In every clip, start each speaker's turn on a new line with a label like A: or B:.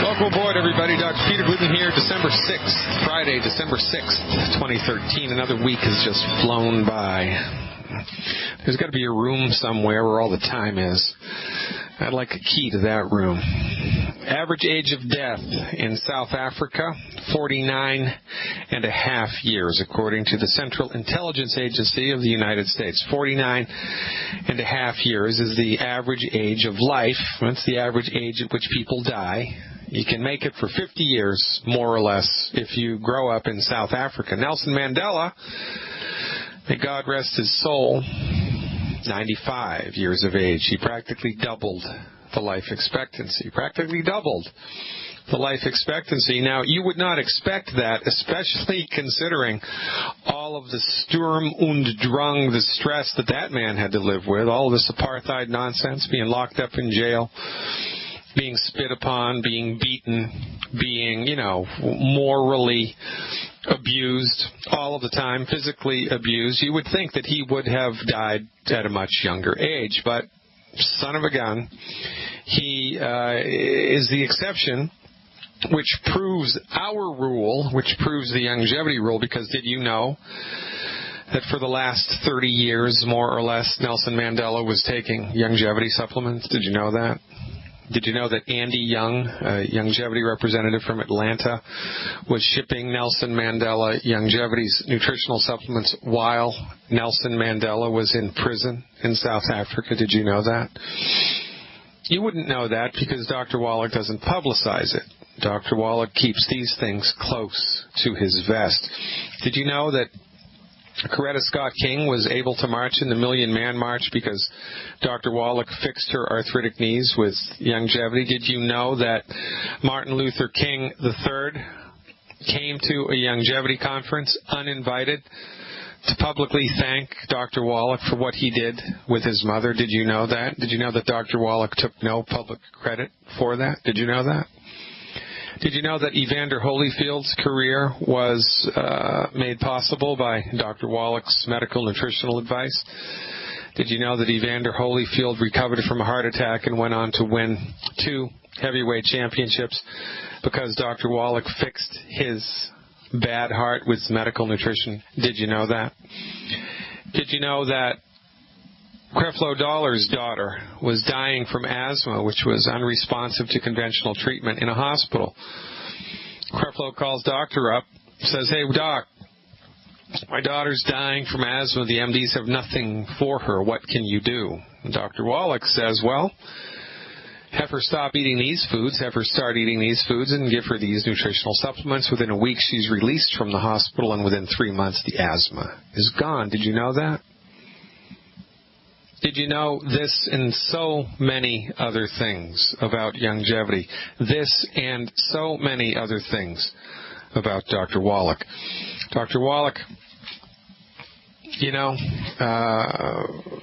A: Welcome aboard, everybody. Dr. Peter Glidden here, December 6th, Friday, December 6th, 2013. Another week has just flown by. There's got to be a room somewhere where all the time is. I'd like a key to that room. Average age of death in South Africa, 49 and a half years, according to the Central Intelligence Agency of the United States. 49 and a half years is the average age of life. That's the average age at which people die. You can make it for 50 years, more or less, if you grow up in South Africa. Nelson Mandela, may God rest his soul, 95 years of age. He practically doubled the life expectancy. Now, you would not expect that, especially considering all of the Sturm und Drang, the stress that man had to live with, all of this apartheid nonsense, being locked up in jail, being spit upon, being beaten, being, morally abused all of the time, physically abused. You would think that he would have died at a much younger age, but son of a gun, he is the exception, which proves our rule, which proves the longevity rule, because did you know that for the last 30 years, more or less, Nelson Mandela was taking longevity supplements? Did you know that? Did you know that Andy Young, a longevity representative from Atlanta, was shipping Nelson Mandela longevity's nutritional supplements while Nelson Mandela was in prison in South Africa? Did you know that? You wouldn't know that because Dr. Wallach doesn't publicize it. Dr. Wallach keeps these things close to his vest. Did you know that Coretta Scott King was able to march in the Million Man March because Dr. Wallach fixed her arthritic knees with longevity? Did you know that Martin Luther King III came to a longevity conference uninvited to publicly thank Dr. Wallach for what he did with his mother? Did you know that? Did you know that Dr. Wallach took no public credit for that? Did you know that? Did you know that Evander Holyfield's career was made possible by Dr. Wallach's medical nutritional advice? Did you know that Evander Holyfield recovered from a heart attack and went on to win 2 heavyweight championships because Dr. Wallach fixed his bad heart with medical nutrition? Did you know that? Did you know that Creflo Dollar's daughter was dying from asthma, which was unresponsive to conventional treatment in a hospital? Creflo calls doctor up, says, "Hey, doc, my daughter's dying from asthma. The MDs have nothing for her. What can you do?" And Dr. Wallach says, "Well, have her stop eating these foods, have her start eating these foods, and give her these nutritional supplements. Within a week, she's released from the hospital, and within 3 months, the asthma is gone." Did you know that? Did you know this and so many other things about longevity? This and so many other things about Dr. Wallach. Dr. Wallach,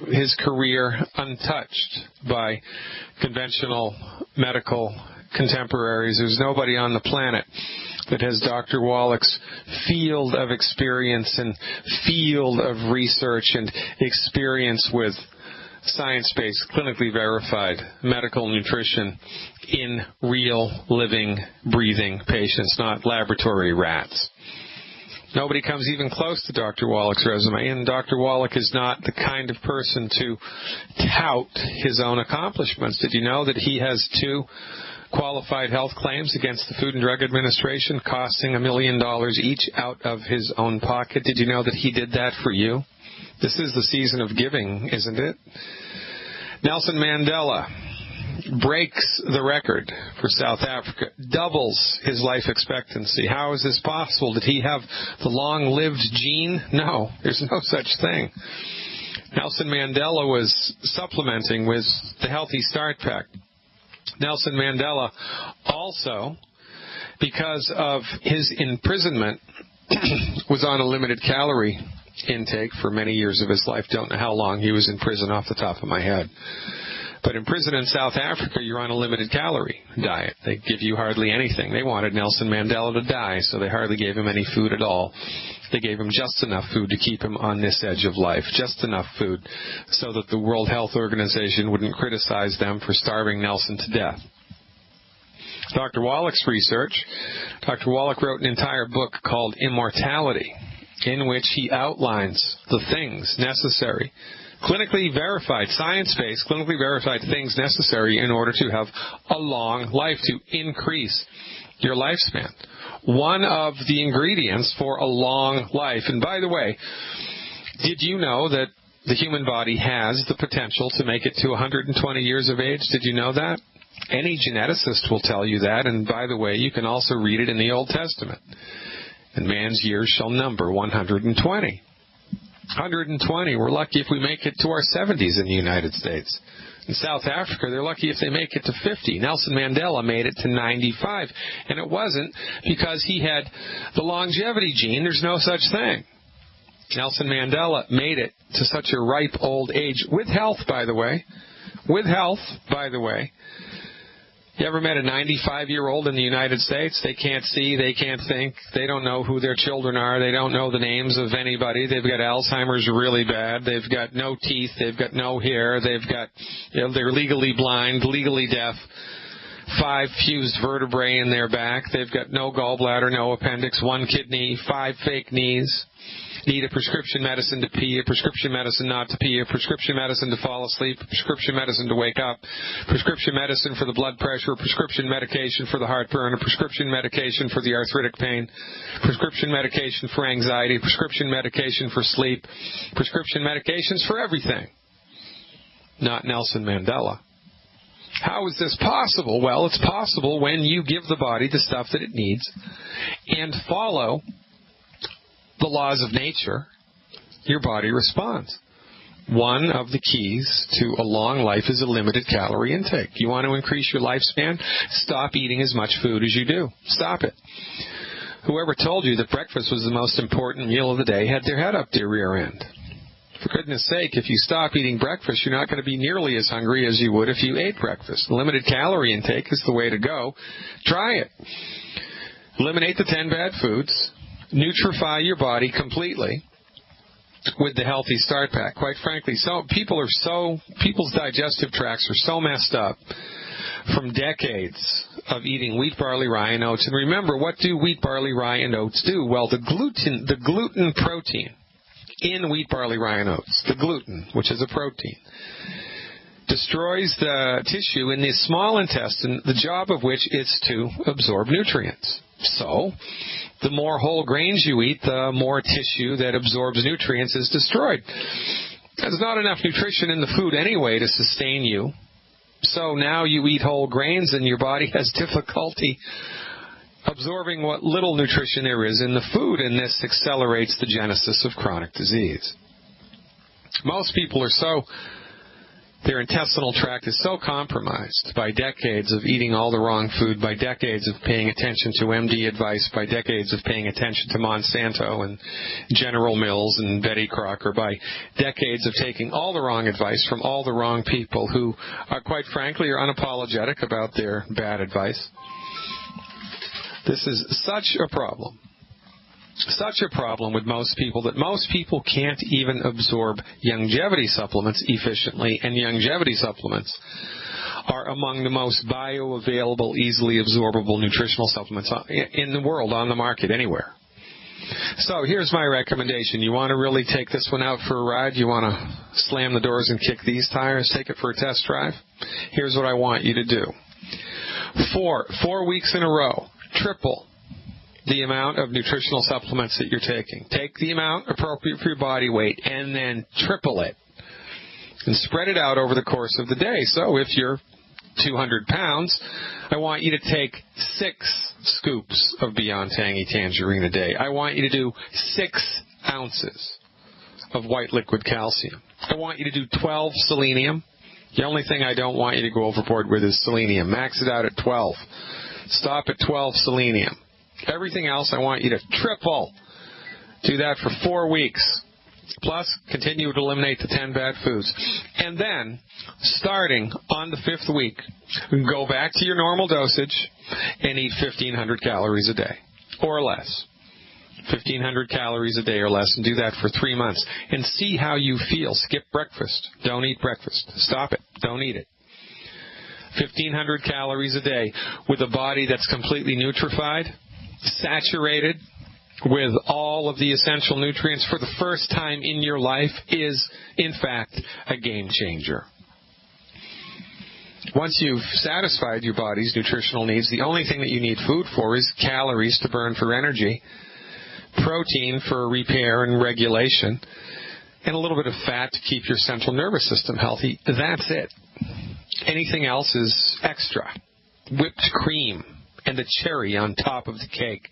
A: his career untouched by conventional medical contemporaries. There's nobody on the planet that has Dr. Wallach's field of experience and field of research and experience with science-based, clinically verified medical nutrition in real, living, breathing patients, not laboratory rats. Nobody comes even close to Dr. Wallach's resume, and Dr. Wallach is not the kind of person to tout his own accomplishments. Did you know that he has 2 qualified health claims against the Food and Drug Administration, costing $1 million each out of his own pocket? Did you know that he did that for you? This is the season of giving, isn't it? Nelson Mandela breaks the record for South Africa, doubles his life expectancy. How is this possible? Did he have the long-lived gene? No, there's no such thing. Nelson Mandela was supplementing with the Healthy Start Pack. Nelson Mandela also, because of his imprisonment, was on a limited calorie intake for many years of his life. Don't know how long he was in prison off the top of my head. But in prison in South Africa, you're on a limited calorie diet. They give you hardly anything. They wanted Nelson Mandela to die, so they hardly gave him any food at all. They gave him just enough food to keep him on this edge of life, just enough food so that the World Health Organization wouldn't criticize them for starving Nelson to death. Dr. Wallach's research, Dr. Wallach wrote an entire book called Immortality, in which he outlines the things necessary, clinically verified, science-based, clinically verified things necessary in order to have a long life, to increase your lifespan. One of the ingredients for a long life, and by the way, did you know that the human body has the potential to make it to 120 years of age? Did you know that? Any geneticist will tell you that, and by the way, you can also read it in the Old Testament. And man's years shall number 120. 120. We're lucky if we make it to our 70s in the United States. In South Africa, they're lucky if they make it to 50. Nelson Mandela made it to 95. And it wasn't because he had the longevity gene. There's no such thing. Nelson Mandela made it to such a ripe old age, with health, by the way. With health, by the way. You ever met a 95-year-old in the United States? They can't see, they can't think, they don't know who their children are, they don't know the names of anybody, they've got Alzheimer's really bad, they've got no teeth, they've got no hair, they've got, they're legally blind, legally deaf, 5 fused vertebrae in their back, they've got no gallbladder, no appendix, 1 kidney, 5 fake knees. Need a prescription medicine to pee, a prescription medicine not to pee, a prescription medicine to fall asleep, a prescription medicine to wake up, prescription medicine for the blood pressure, a prescription medication for the heartburn, a prescription medication for the arthritic pain, prescription medication for anxiety, prescription medication for sleep, prescription medications for everything. Not Nelson Mandela. How is this possible? Well, it's possible when you give the body the stuff that it needs and follow the laws of nature. Your body responds. One of the keys to a long life is a limited calorie intake. You want to increase your lifespan? Stop eating as much food as you do. Stop it. Whoever told you that breakfast was the most important meal of the day had their head up their rear end. For goodness sake, if you stop eating breakfast, you're not going to be nearly as hungry as you would if you ate breakfast. Limited calorie intake is the way to go. Try it. Eliminate the 10 bad foods. Nutrify your body completely with the Healthy Start Pack. Quite frankly, people's digestive tracts are so messed up from decades of eating wheat, barley, rye, and oats. And remember, what do wheat, barley, rye, and oats do? Well, the gluten protein in wheat, barley, rye, and oats, the gluten, which is a protein, destroys the tissue in the small intestine, the job of which is to absorb nutrients. So, the more whole grains you eat, the more tissue that absorbs nutrients is destroyed. There's not enough nutrition in the food anyway to sustain you. So now you eat whole grains and your body has difficulty absorbing what little nutrition there is in the food, and this accelerates the genesis of chronic disease. Most people are their intestinal tract is so compromised by decades of eating all the wrong food, by decades of paying attention to MD advice, by decades of paying attention to Monsanto and General Mills and Betty Crocker, by decades of taking all the wrong advice from all the wrong people who, quite frankly, are unapologetic about their bad advice. This is such a problem. Such a problem with most people that most people can't even absorb longevity supplements efficiently, and longevity supplements are among the most bioavailable, easily absorbable nutritional supplements in the world, on the market, anywhere. So here's my recommendation. You want to really take this one out for a ride? You want to slam the doors and kick these tires? Take it for a test drive? Here's what I want you to do. 4 weeks in a row, triple the amount of nutritional supplements that you're taking. Take the amount appropriate for your body weight and then triple it and spread it out over the course of the day. So if you're 200 pounds, I want you to take 6 scoops of Beyond Tangy Tangerine a day. I want you to do 6 ounces of white liquid calcium. I want you to do 12 selenium. The only thing I don't want you to go overboard with is selenium. Max it out at 12. Stop at 12 selenium. Everything else, I want you to triple. Do that for 4 weeks. Plus, continue to eliminate the 10 bad foods. And then, starting on the 5th week, go back to your normal dosage and eat 1,500 calories a day or less. 1,500 calories a day or less, and do that for 3 months. And see how you feel. Skip breakfast. Don't eat breakfast. Stop it. Don't eat it. 1,500 calories a day, with a body that's completely nutrified, saturated with all of the essential nutrients for the first time in your life is, in fact, a game changer. Once you've satisfied your body's nutritional needs, the only thing that you need food for is calories to burn for energy, protein for repair and regulation, and a little bit of fat to keep your central nervous system healthy. That's it. Anything else is extra. Whipped cream and the cherry on top of the cake.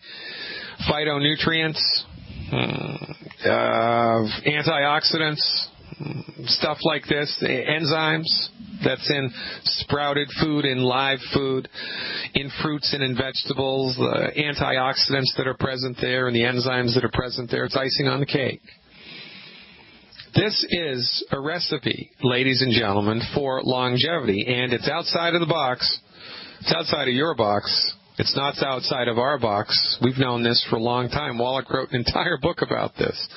A: Phytonutrients, antioxidants, stuff like this, enzymes that's in sprouted food, in live food, in fruits and in vegetables, the antioxidants that are present there and the enzymes that are present there. It's icing on the cake. This is a recipe, ladies and gentlemen, for longevity, and it's outside of the box. It's outside of your box. It's not outside of our box. We've known this for a long time. Wallach wrote an entire book about this.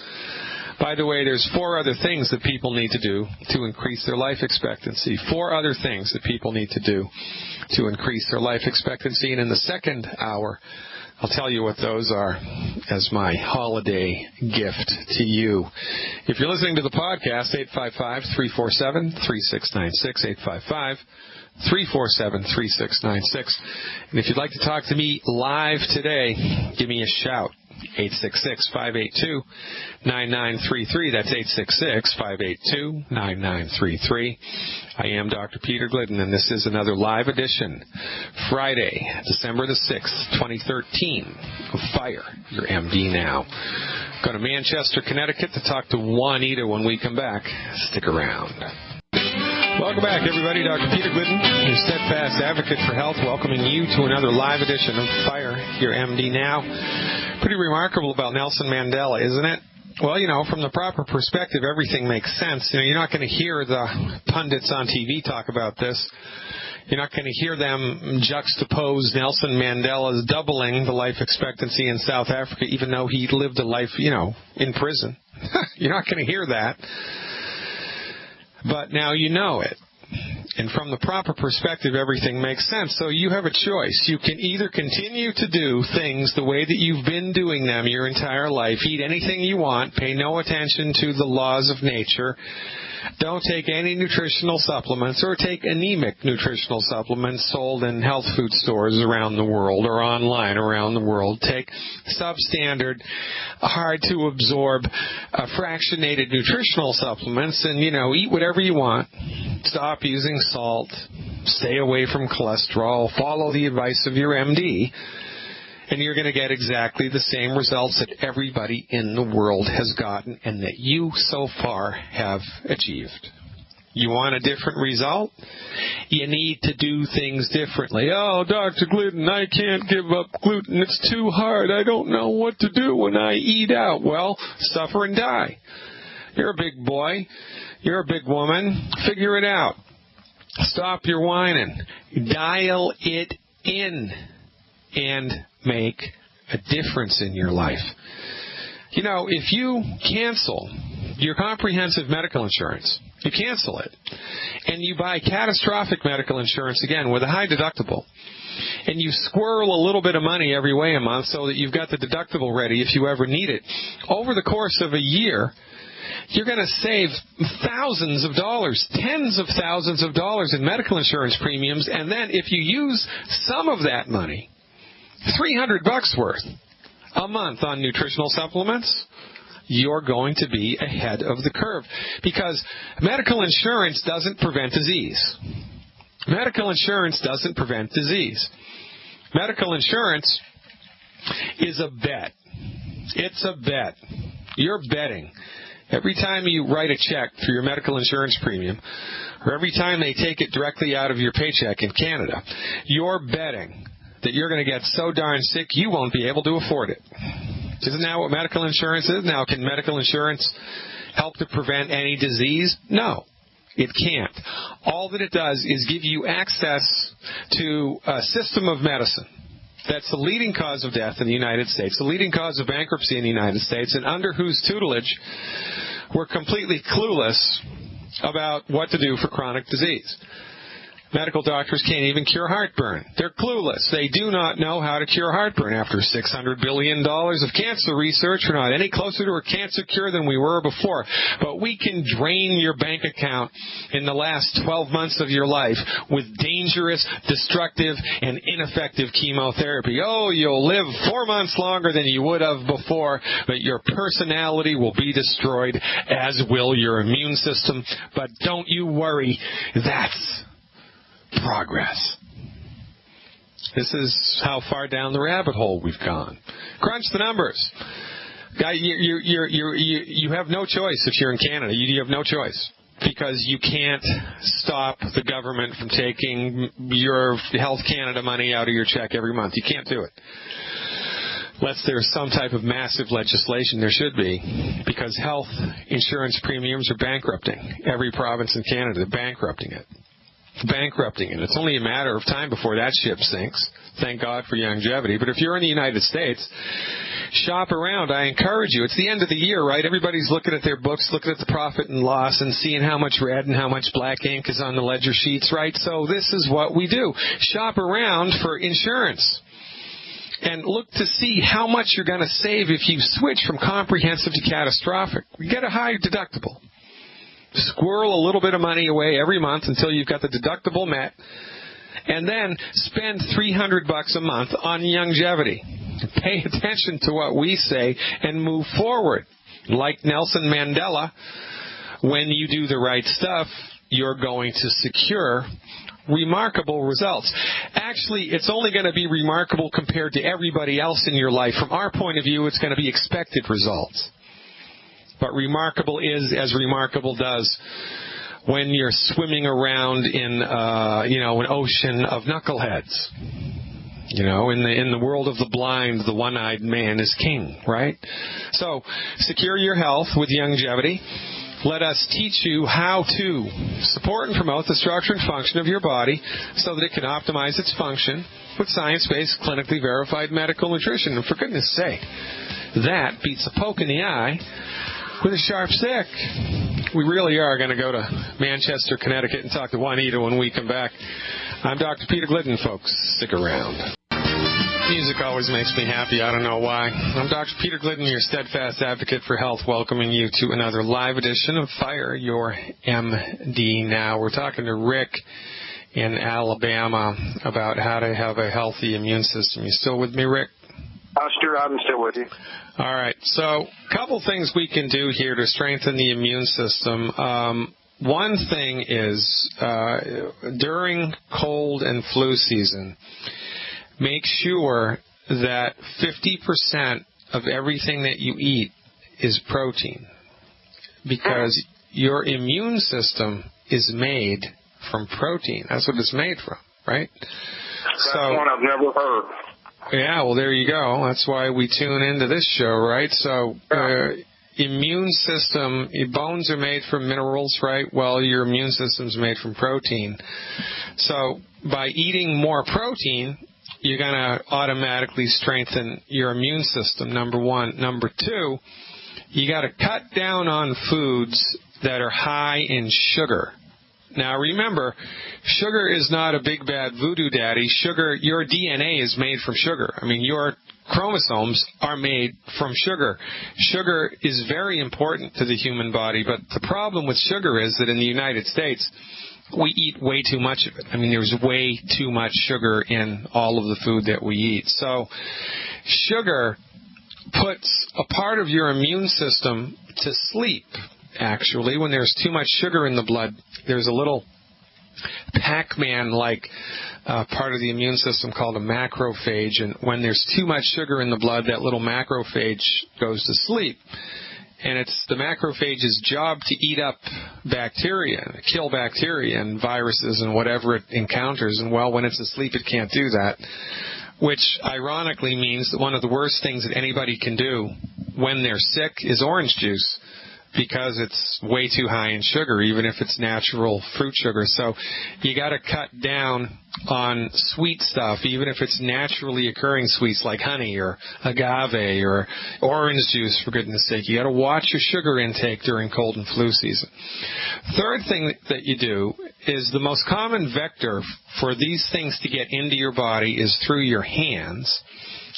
A: By the way, there's 4 other things that people need to do to increase their life expectancy. 4 other things that people need to do to increase their life expectancy. And in the second hour, I'll tell you what those are as my holiday gift to you. If you're listening to the podcast, 855-347-3696, 855-347-3696. And if you'd like to talk to me live today, give me a shout. 866-582-9933. That's 866-582-9933. I am Dr. Peter Glidden, and this is another live edition, Friday, December the 6th, 2013, of Fire Your MD Now. Go to Manchester, Connecticut to talk to Juanita when we come back. Stick around. Welcome back, everybody. Dr. Peter Glidden, your steadfast advocate for health, welcoming you to another live edition of Fire Your MD Now. Pretty remarkable about Nelson Mandela, isn't it? Well, from the proper perspective, everything makes sense. You're not going to hear the pundits on TV talk about this. You're not going to hear them juxtapose Nelson Mandela's doubling the life expectancy in South Africa, even though he lived a life, in prison. You're not going to hear that. But now you know it. And from the proper perspective, everything makes sense. So you have a choice. You can either continue to do things the way that you've been doing them your entire life, eat anything you want, pay no attention to the laws of nature, don't take any nutritional supplements, or take anemic nutritional supplements sold in health food stores around the world or online around the world. Take substandard, hard-to-absorb, fractionated nutritional supplements and, eat whatever you want. Stop using salt. Stay away from cholesterol. Follow the advice of your MD. And you're going to get exactly the same results that everybody in the world has gotten and that you so far have achieved. You want a different result? You need to do things differently. Oh, Dr. Glidden, I can't give up gluten. It's too hard. I don't know what to do when I eat out. Well, suffer and die. You're a big boy. You're a big woman. Figure it out. Stop your whining. Dial it in and make a difference in your life. If you cancel your comprehensive medical insurance, you cancel it, and you buy catastrophic medical insurance, again, with a high deductible, and you squirrel a little bit of money every way a month so that you've got the deductible ready if you ever need it, over the course of a year, you're going to save thousands of dollars, tens of thousands of dollars in medical insurance premiums, and then if you use some of that money, $300 worth a month on nutritional supplements, you're going to be ahead of the curve. Because medical insurance doesn't prevent disease. Medical insurance doesn't prevent disease. Medical insurance is a bet. It's a bet. You're betting. Every time you write a check for your medical insurance premium, or every time they take it directly out of your paycheck in Canada, you're betting that you're going to get so darn sick you won't be able to afford it. Isn't that what medical insurance is? Now, can medical insurance help to prevent any disease? No, it can't. All that it does is give you access to a system of medicine that's the leading cause of death in the United States, the leading cause of bankruptcy in the United States, and under whose tutelage we're completely clueless about what to do for chronic disease. Medical doctors can't even cure heartburn. They're clueless. They do not know how to cure heartburn. After $600 billion of cancer research, we're not any closer to a cancer cure than we were before. But we can drain your bank account in the last 12 months of your life with dangerous, destructive, and ineffective chemotherapy. Oh, you'll live 4 months longer than you would have before, but your personality will be destroyed, as will your immune system. But don't you worry. That's progress. This is how far down the rabbit hole we've gone. Crunch the numbers. Guy, you have no choice if you're in Canada. You have no choice, because you can't stop the government from taking your Health Canada money out of your check every month. You can't do it. Unless there's some type of massive legislation, there should be, because health insurance premiums are bankrupting every province in Canada. They're bankrupting it. It's only a matter of time before that ship sinks. Thank God for longevity. But if you're in the United States, shop around. I encourage you. It's the end of the year, right? Everybody's looking at their books, looking at the profit and loss, and seeing how much red and how much black ink is on the ledger sheets, right? So this is what we do. Shop around for insurance. And look to see how much you're going to save if you switch from comprehensive to catastrophic. You get a high deductible. Squirrel a little bit of money away every month until you've got the deductible met, and then spend $300 a month on longevity. Pay attention to what we say and move forward. Like Nelson Mandela, when you do the right stuff, you're going to secure remarkable results. Actually, it's only going to be remarkable compared to everybody else in your life. From our point of view, it's going to be expected results. But remarkable is as remarkable does when you're swimming around in, an ocean of knuckleheads. In the world of the blind, the one-eyed man is king, right? So, secure your health with longevity. Let us teach you how to support and promote the structure and function of your body so that it can optimize its function with science-based, clinically verified medical nutrition. And for goodness sake, that beats a poke in the eye with a sharp stick. We really are going to go to Manchester, Connecticut, and talk to Juanita when we come back. I'm Dr. Peter Glidden, folks. Stick around. Music always makes me happy. I don't know why. I'm Dr. Peter Glidden, your steadfast advocate for health, welcoming you to another live edition of Fire Your MD Now. We're talking to Rick in Alabama about how to have a healthy immune system. You still with me, Rick?
B: Sure, I'm still with you.
A: All right. So a couple things we can do here to strengthen the immune system. One thing is during cold and flu season, make sure that 50% of everything that you eat is protein, because your immune system is made from protein. That's what it's made from, right?
B: That's one I've never heard.
A: Yeah, well, there you go. That's why we tune into this show, right? So, immune system, your bones are made from minerals, right? Well, your immune system's made from protein. So, by eating more protein, you're going to automatically strengthen your immune system, number one. Number two, you got to cut down on foods that are high in sugar. Now, remember, sugar is not a big bad voodoo daddy. Sugar, your DNA is made from sugar. I mean, your chromosomes are made from sugar. Sugar is very important to the human body, but the problem with sugar is that in the United States, we eat way too much of it. I mean, there's way too much sugar in all of the food that we eat. So, sugar puts a part of your immune system to sleep. Actually, when there's too much sugar in the blood, there's a little Pac-Man-like part of the immune system called a macrophage, and when there's too much sugar in the blood, that little macrophage goes to sleep. And it's the macrophage's job to eat up bacteria, kill bacteria and viruses and whatever it encounters. And, well, when it's asleep, it can't do that, which ironically means that one of the worst things that anybody can do when they're sick is orange juice, because it's way too high in sugar, even if it's natural fruit sugar. So you got to cut down on sweet stuff, even if it's naturally occurring sweets like honey or agave or orange juice, for goodness sake. You got to watch your sugar intake during cold and flu season. Third thing that you do is the most common vector for these things to get into your body is through your hands.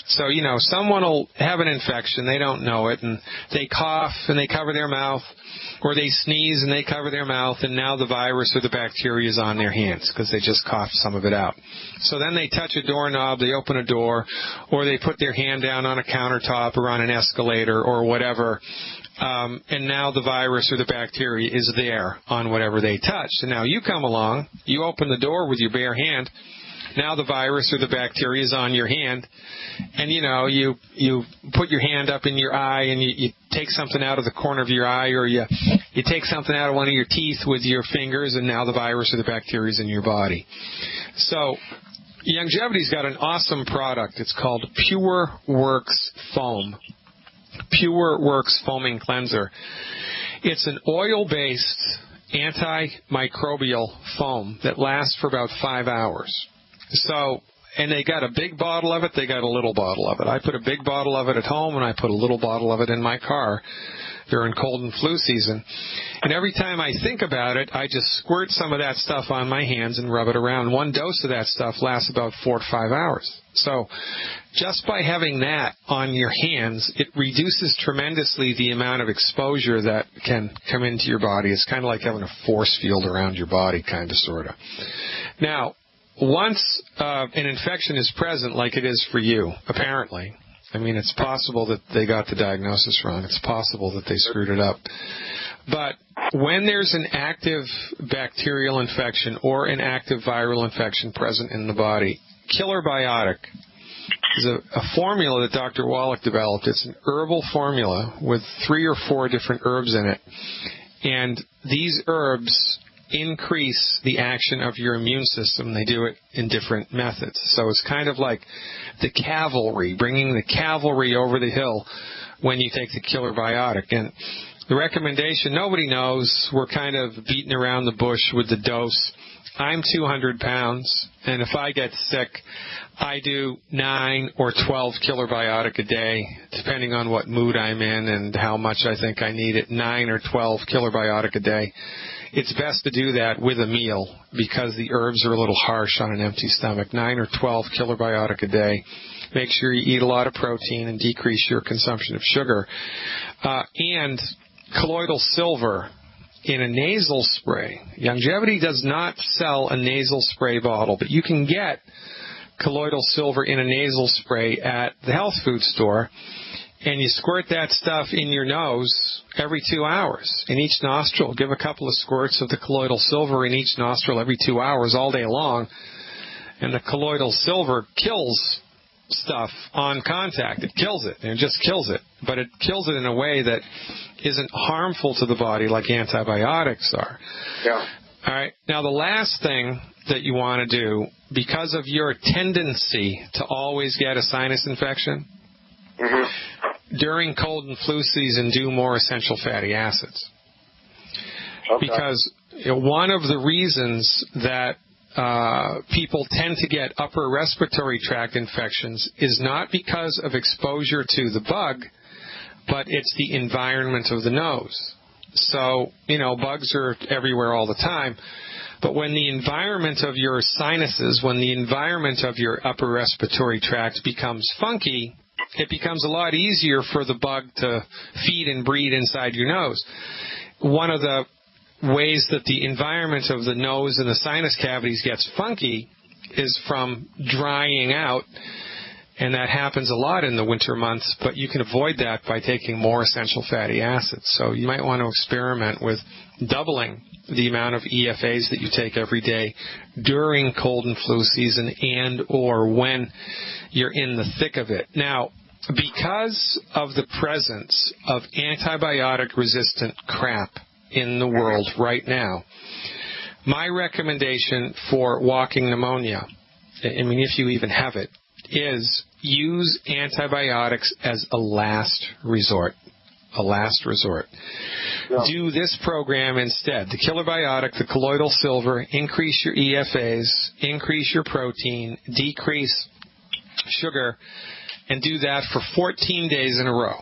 A: So, someone will have an infection, they don't know it, and they cough and they cover their mouth, or they sneeze and they cover their mouth, and now the virus or the bacteria is on their hands because they just coughed some of it out. So then they touch a doorknob, they open a door, or they put their hand down on a countertop or on an escalator or whatever, and now the virus or the bacteria is there on whatever they touched. And now you come along, you open the door with your bare hand, now the virus or the bacteria is on your hand, and you put your hand up in your eye and you take something out of the corner of your eye, or you take something out of one of your teeth with your fingers, and now the virus or the bacteria is in your body. So Youngevity's got an awesome product. It's called Pure Works Foam. Pure Works Foaming Cleanser. It's an oil-based antimicrobial foam that lasts for about 5 hours. So, and they got a big bottle of it, they got a little bottle of it. I put a big bottle of it at home, and I put a little bottle of it in my car during cold and flu season. And every time I think about it, I just squirt some of that stuff on my hands and rub it around. One dose of that stuff lasts about 4 to 5 hours. So just by having that on your hands, it reduces tremendously the amount of exposure that can come into your body. It's kind of like having a force field around your body, kind of, sort of. Now, once an infection is present, like it is for you, apparently, I mean, it's possible that they got the diagnosis wrong. It's possible that they screwed it up. But when there's an active bacterial infection or an active viral infection present in the body, Killer Biotic is a formula that Dr. Wallach developed. It's an herbal formula with 3 or 4 different herbs in it. And these herbs increase the action of your immune system. They do it in different methods. So it's kind of like the cavalry, bringing the cavalry over the hill when you take the Killer Biotic. And the recommendation, nobody knows. We're kind of beating around the bush with the dose. I'm 200 pounds, and if I get sick, I do 9 or 12 Killer Biotic a day, depending on what mood I'm in and how much I think I need it. 9 or 12 Killer Biotic a day. It's best to do that with a meal because the herbs are a little harsh on an empty stomach. 9 or 12 Killer Biotic a day. Make sure you eat a lot of protein and decrease your consumption of sugar. And colloidal silver in a nasal spray. Youngevity does not sell a nasal spray bottle, but you can get colloidal silver in a nasal spray at the health food store, and you squirt that stuff in your nose every 2 hours in each nostril. Give a couple of squirts of the colloidal silver in each nostril every 2 hours all day long, and the colloidal silver kills stuff on contact. It kills it, and it just kills it. But it kills it in a way that isn't harmful to the body like antibiotics are.
B: Yeah.
A: All right. Now, the last thing that you want to do, because of your tendency to always get a sinus infection, during cold and flu season, do more essential fatty acids. Okay. Because one of the reasons that people tend to get upper respiratory tract infections is not because of exposure to the bug, but it's the environment of the nose. So, bugs are everywhere all the time, but when the environment of your sinuses, when the environment of your upper respiratory tract becomes funky, it becomes a lot easier for the bug to feed and breed inside your nose. One of the ways that the environment of the nose and the sinus cavities gets funky is from drying out, and that happens a lot in the winter months, but you can avoid that by taking more essential fatty acids. So you might want to experiment with doubling the amount of EFAs that you take every day during cold and flu season and or when you're in the thick of it. Now, because of the presence of antibiotic-resistant crap in the world right now, my recommendation for walking pneumonia, I mean, if you even have it, is use antibiotics as a last resort. A last resort. Yeah. Do this program instead. The Killer Biotic, the colloidal silver, increase your EFAs, increase your protein, decrease sugar, and do that for 14 days in a row.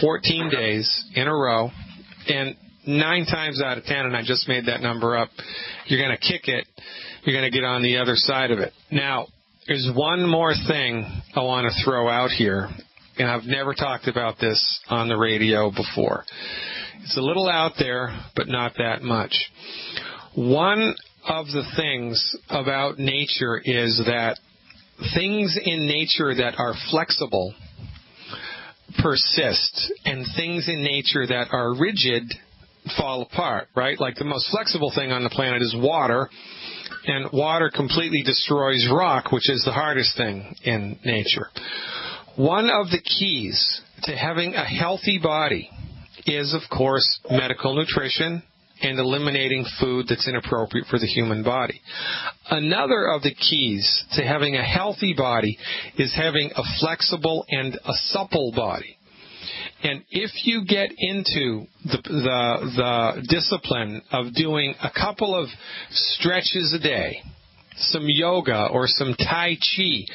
A: 14 days in a row. And 9 times out of 10, and I just made that number up, you're going to kick it. You're going to get on the other side of it. Now, there's one more thing I want to throw out here, and I've never talked about this on the radio before. It's a little out there, but not that much. One of the things about nature is that things in nature that are flexible persist, and things in nature that are rigid fall apart, right? Like the most flexible thing on the planet is water, and water completely destroys rock, which is the hardest thing in nature. One of the keys to having a healthy body is, of course, medical nutrition and eliminating food that's inappropriate for the human body. Another of the keys to having a healthy body is having a flexible and a supple body. And if you get into the discipline of doing a couple of stretches a day, some yoga or some Tai Chi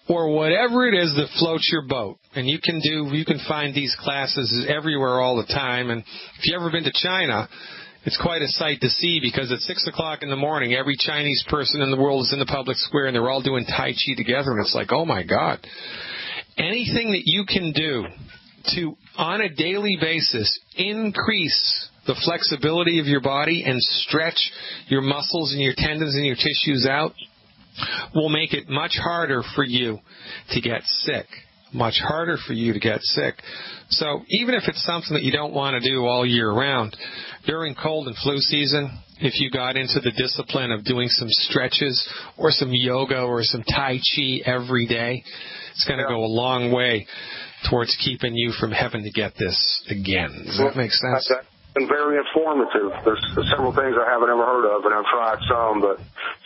A: or whatever it is that floats your boat, and you can find these classes everywhere all the time. And if you've ever been to China, it's quite a sight to see, because at 6 o'clock in the morning, every Chinese person in the world is in the public square, and they're all doing Tai Chi together, and it's like, oh my God. Anything that you can do to, on a daily basis, increase the flexibility of your body and stretch your muscles and your tendons and your tissues out will make it much harder for you to get sick. Much harder for you to get sick. So even if it's something that you don't want to do all year round, during cold and flu season, if you got into the discipline of doing some stretches or some yoga or some Tai Chi every day, it's going to go a long way towards keeping you from having to get this again. Does that make sense?
B: That's been very informative. There's several things I haven't ever heard of, and I've tried some, but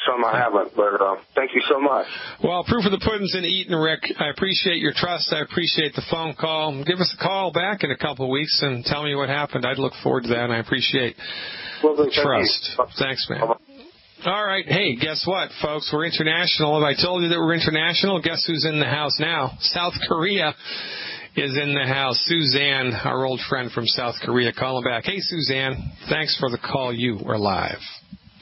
B: some I haven't. But thank you so much.
A: Well, proof of the pudding's in eating, Rick. I appreciate your trust. I appreciate the phone call. Give us a call back in a couple of weeks and tell me what happened. I'd look forward to that, and I appreciate the trust. Thanks, man. All right. Hey, guess what, folks? We're international. Have I told you that we're international? Guess who's in the house now? South Korea is in the house. Suzanne, our old friend from South Korea, calling back. Hey, Suzanne, thanks for the call. You are live.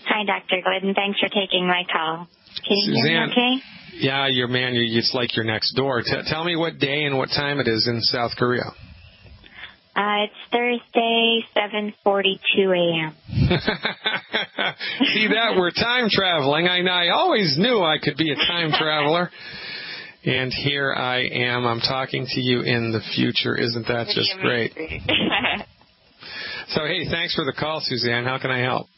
C: Hi, Dr. Glidden. Thanks for taking my call. Can you hear me okay?
A: Yeah, it's like you're next door. Tell me what day and what time it is in South Korea.
C: It's Thursday, 7:42 a.m.
A: See that? We're time traveling. I always knew I could be a time traveler. And here I am. I'm talking to you in the future. Isn't that just great? So, hey, thanks for the call, Suzanne. How can I help?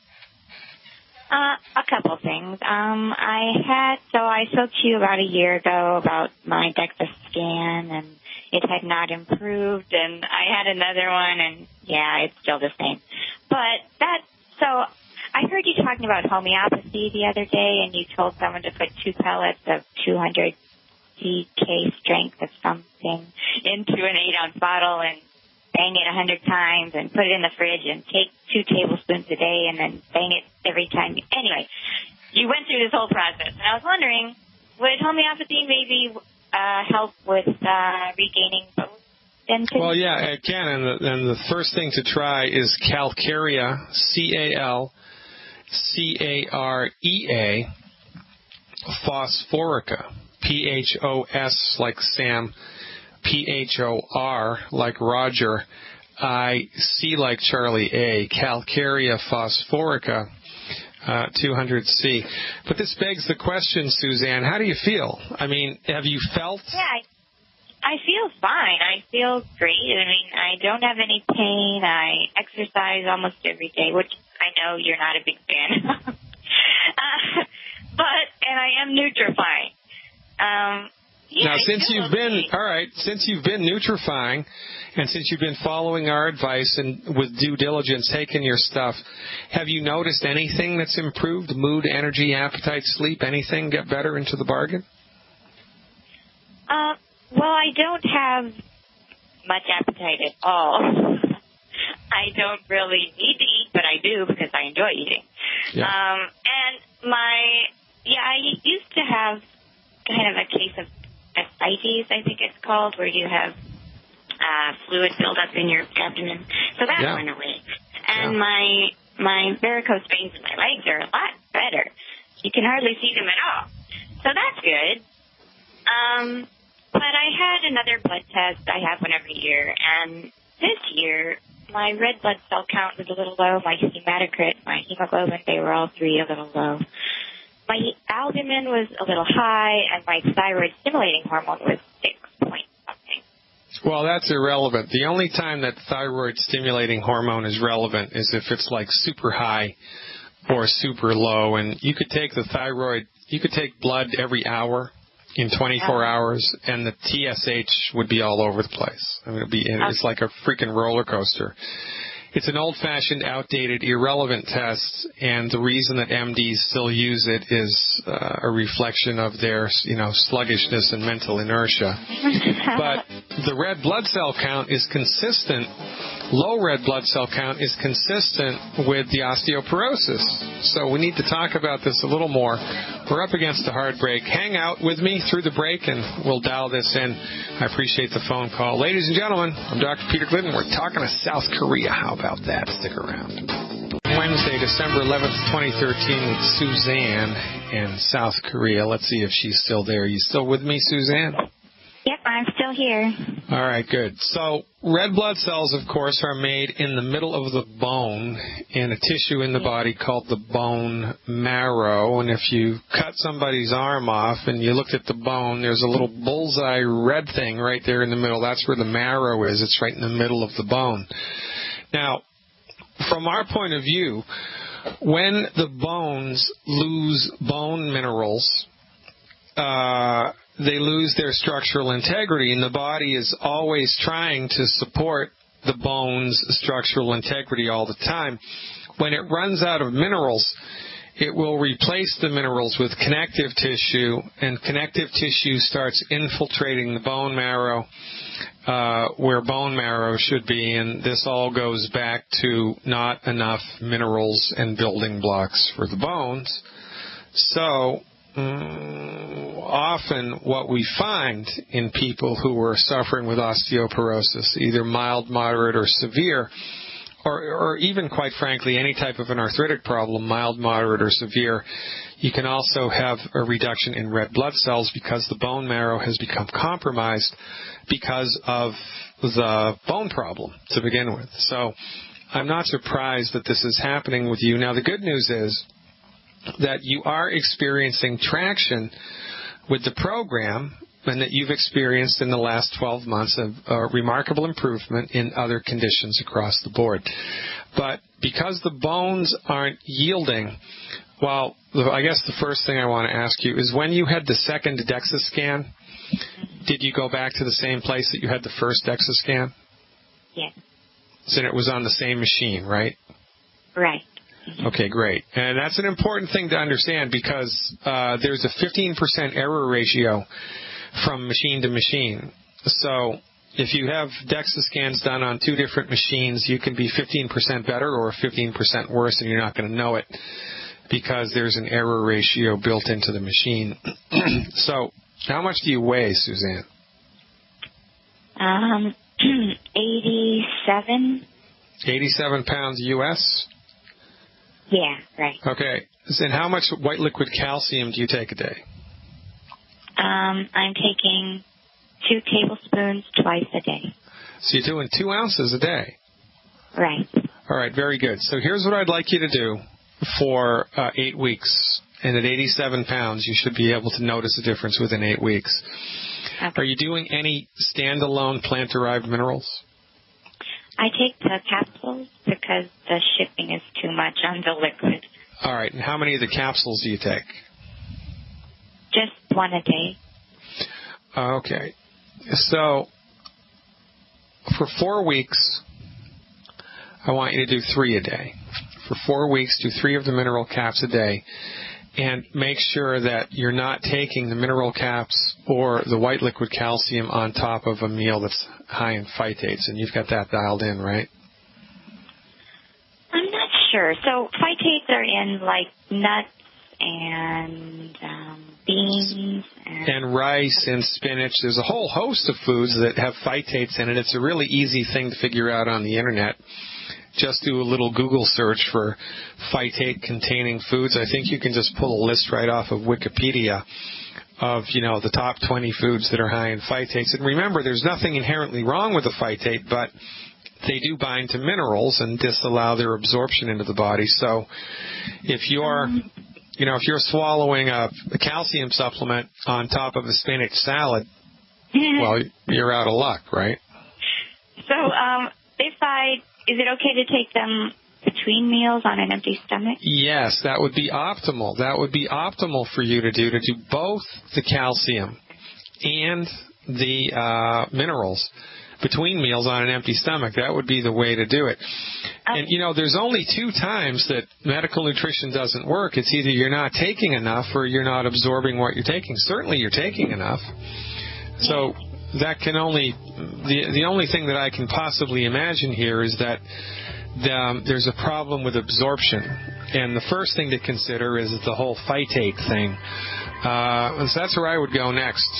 C: A couple things. I spoke to you about a year ago about my DEXA scan, and it had not improved, and I had another one, and yeah, it's still the same. So I heard you talking about homeopathy the other day, and you told someone to put 2 pellets of 200 DK strength of something into an 8-ounce bottle and bang it 100 times and put it in the fridge and take 2 tablespoons a day and then bang it every time. Anyway, you went through this whole process, and I was wondering, would homeopathy maybe help with regaining both density? Well,
A: yeah, it can, and the first thing to try is Calcarea, CALCAREA, phosphorica. PHOS like Sam, PHOR like Roger, IC like Charlie A, Calcarea phosphorica, 200C. But this begs the question, Suzanne, how do you feel? I mean, have you felt?
C: Yeah, I feel fine. I feel great. I mean, I don't have any pain. I exercise almost every day, which I know you're not a big fan of. And I am nutrifying.
A: Now, since you've been nutrifying, and since you've been following our advice and with due diligence taking your stuff, have you noticed anything that's improved? Mood, energy, appetite, sleep, anything get better into the bargain?
C: Well, I don't have much appetite at all. I don't really need to eat, but I do because I enjoy eating. Yeah. I used to have kind of a case of ascites, I think it's called, where you have fluid buildup in your abdomen. So that went away. And And my varicose veins in my legs are a lot better. You can hardly see them at all. So that's good. But I had another blood test. I have one every year. And this year, my red blood cell count was a little low. My hematocrit, my hemoglobin, they were all three a little low. My albumin was a little high, and my thyroid stimulating hormone was 6 point something.
A: Well, that's irrelevant. The only time that thyroid stimulating hormone is relevant is if it's like super high or super low. And you could take the thyroid, you could take blood every hour in 24 hours, and the TSH would be all over the place. I mean, it's like a freaking roller coaster. It's an old-fashioned, outdated, irrelevant test, and the reason that MDs still use it is a reflection of their, sluggishness and mental inertia. But the red blood cell count is consistent. Low red blood cell count is consistent with the osteoporosis. So we need to talk about this a little more. We're up against a hard break. Hang out with me through the break, and we'll dial this in. I appreciate the phone call. Ladies and gentlemen, I'm Dr. Peter Glidden. We're talking to South Korea. How about that? Stick around. Wednesday, December 11th, 2013, with Suzanne in South Korea. Let's see if she's still there. You still with me, Suzanne?
C: Yep, I'm still here.
A: All right, good. So red blood cells, of course, are made in the middle of the bone in a tissue in the body called the bone marrow. And if you cut somebody's arm off and you looked at the bone, there's a little bullseye red thing right there in the middle. That's where the marrow is. It's right in the middle of the bone. Now, from our point of view, when the bones lose bone minerals, they lose their structural integrity, and the body is always trying to support the bone's structural integrity all the time. When it runs out of minerals, it will replace the minerals with connective tissue, and connective tissue starts infiltrating the bone marrow where bone marrow should be, and this all goes back to not enough minerals and building blocks for the bones. So often what we find in people who are suffering with osteoporosis, either mild, moderate, or severe, or even, quite frankly, any type of an arthritic problem, mild, moderate, or severe, you can also have a reduction in red blood cells because the bone marrow has become compromised because of the bone problem to begin with. So I'm not surprised that this is happening with you. Now, the good news is that you are experiencing traction with the program, and that you've experienced in the last 12 months a remarkable improvement in other conditions across the board. But because the bones aren't yielding, well, I guess the first thing I want to ask you is, when you had the second DEXA scan, did you go back to the same place that you had the first DEXA scan?
C: Yes.
A: So it was on the same machine, right?
C: Right.
A: Okay, great. And that's an important thing to understand, because there's a 15% error ratio from machine to machine. So if you have DEXA scans done on two different machines, you can be 15% better or 15% worse, and you're not going to know it because there's an error ratio built into the machine. So how much do you weigh, Suzanne?
C: 87.
A: 87 pounds U.S.?
C: Yeah, right.
A: Okay. And how much white liquid calcium do you take a day?
C: I'm taking 2 tablespoons twice a day.
A: So you're doing 2 ounces a day?
C: Right.
A: All right, very good. So here's what I'd like you to do for 8 weeks. And at 87 pounds, you should be able to notice a difference within 8 weeks.
C: Okay.
A: Are you doing any standalone plant-derived minerals?
C: I take the capsules because the shipping is too much on the liquid.
A: All right, and how many of the capsules do you take?
C: Just 1 a day.
A: Okay. So for 4 weeks, I want you to do 3 a day. For 4 weeks, do 3 of the mineral caps a day. And make sure that you're not taking the mineral caps or the white liquid calcium on top of a meal that's high in phytates. And you've got that dialed in, right?
C: I'm not sure. So phytates are in, like, nuts and beans.
A: And rice and spinach. There's a whole host of foods that have phytates in it. It's a really easy thing to figure out on the Internet. just do a little Google search for phytate-containing foods. I think you can just pull a list right off of Wikipedia of, the top 20 foods that are high in phytates. And remember, there's nothing inherently wrong with the phytate, but they do bind to minerals and disallow their absorption into the body. So if you're swallowing a calcium supplement on top of a spinach salad, well, you're out of luck, right?
C: So, is it okay to take them between meals on an empty stomach?
A: Yes, that would be optimal. That would be optimal for you to do both the calcium and the minerals between meals on an empty stomach. That would be the way to do it. And, there's only 2 times that medical nutrition doesn't work. It's either you're not taking enough or you're not absorbing what you're taking. Certainly you're taking enough. So that can only, the only thing that I can possibly imagine here is that there's a problem with absorption. And the first thing to consider is the whole phytate thing. So that's where I would go next.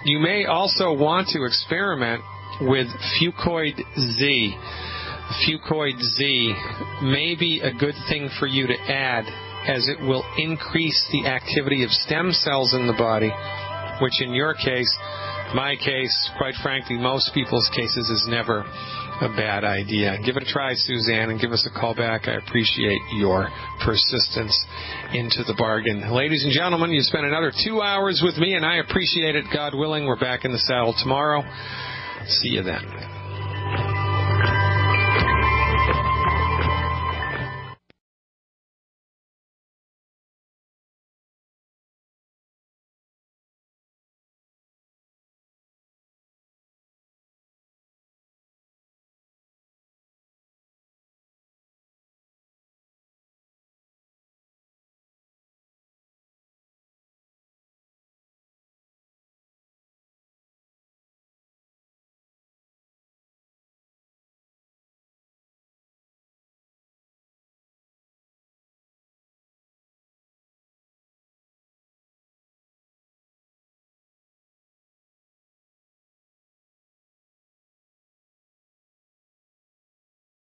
A: You may also want to experiment with Fucoid Z. Fucoid Z may be a good thing for you to add, as it will increase the activity of stem cells in the body, which in your case, my case, quite frankly, most people's cases, is never a bad idea. Give it a try, Suzanne, and give us a call back. I appreciate your persistence into the bargain. Ladies and gentlemen, you spent another 2 hours with me, and I appreciate it. God willing, we're back in the saddle tomorrow. See you then.